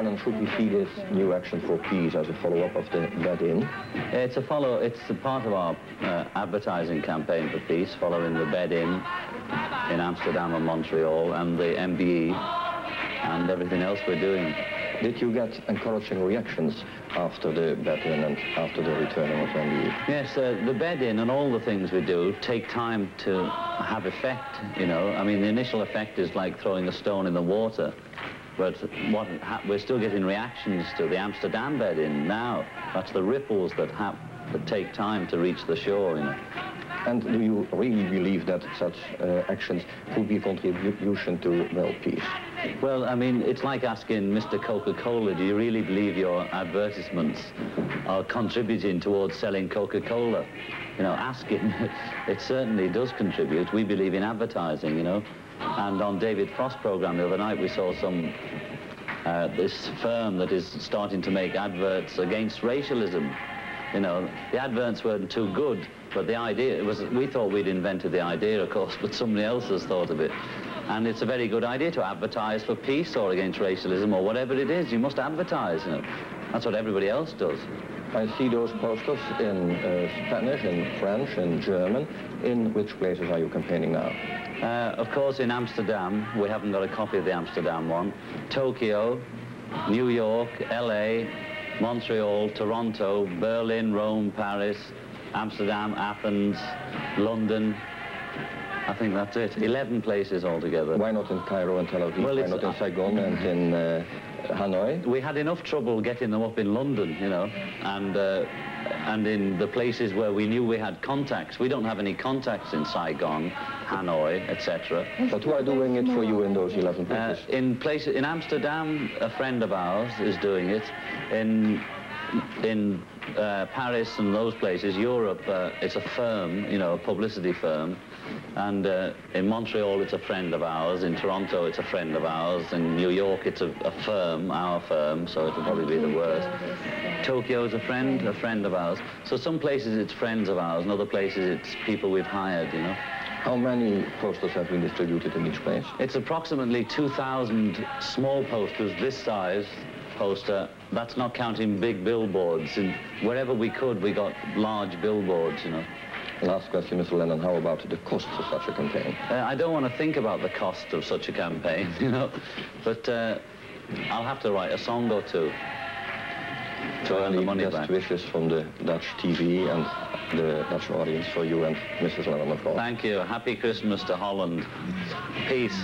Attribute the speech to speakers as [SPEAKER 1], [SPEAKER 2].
[SPEAKER 1] Lennon, should we see this new action for peace as a follow-up of the bed-in?
[SPEAKER 2] It's a part of our advertising campaign for peace, following the bed-in Amsterdam and Montreal, and the MBE, and everything else we're doing.
[SPEAKER 1] Did you get encouraging reactions after the bed-in and after the returning of MBE?
[SPEAKER 2] Yes, the bed-in and all the things we do take time to have effect, you know. I mean, the initial effect is like throwing a stone in the water, but we're still getting reactions to the Amsterdam bed-in now. That's the ripples that take time to reach the shore, you know.
[SPEAKER 1] And do you really believe that such actions could be a contribution to, well, peace?
[SPEAKER 2] Well, I mean, it's like asking Mr. Coca-Cola, do you really believe your advertisements are contributing towards selling Coca-Cola? You know, ask him. It certainly does contribute. We believe in advertising, you know. And on David Frost's program the other night, we saw this firm that is starting to make adverts against racialism. You know, the adverts weren't too good, but the idea, we thought we'd invented the idea, of course, but somebody else has thought of it. And it's a very good idea to advertise for peace or against racialism or whatever it is. You must advertise, you know. That's what everybody else does.
[SPEAKER 1] I see those posters in Spanish, in French, in German. In which places are you campaigning now?
[SPEAKER 2] Of course, in Amsterdam. We haven't got a copy of the Amsterdam one. Tokyo, New York, LA, Montreal, Toronto, Berlin, Rome, Paris, Amsterdam, Athens, London. I think that's it. 11 places altogether.
[SPEAKER 1] Why not in Cairo and Televiezer?
[SPEAKER 2] Well,
[SPEAKER 1] why not in Saigon and in Hanoi?
[SPEAKER 2] We had enough trouble getting them up in London, you know, and in the places where we knew we had contacts. We don't have any contacts in Saigon, Hanoi, etc.
[SPEAKER 1] But who are doing it for you in those 11 places?
[SPEAKER 2] In Amsterdam, a friend of ours is doing it. In Paris and those places, Europe, it's a firm, you know, a publicity firm. And in Montreal, it's a friend of ours. In Toronto, it's a friend of ours. In New York, it's a firm, our firm, so it'll probably be the worst. Tokyo is a friend of ours. So some places it's friends of ours, and other places it's people we've hired, you know.
[SPEAKER 1] How many posters have been distributed in each place?
[SPEAKER 2] It's approximately 2,000 small posters, this size poster. That's not counting big billboards. And wherever we could, we got large billboards, you know.
[SPEAKER 1] Last question, Mr. Lennon, how about the costs of such a campaign?
[SPEAKER 2] I don't want to think about the cost of such a campaign, you know, but I'll have to write a song or two to earn the money back.
[SPEAKER 1] Best wishes from the Dutch TV and the Dutch audience for you and Mrs. Lennon, of course.
[SPEAKER 2] Thank you. Happy Christmas to Holland. Peace.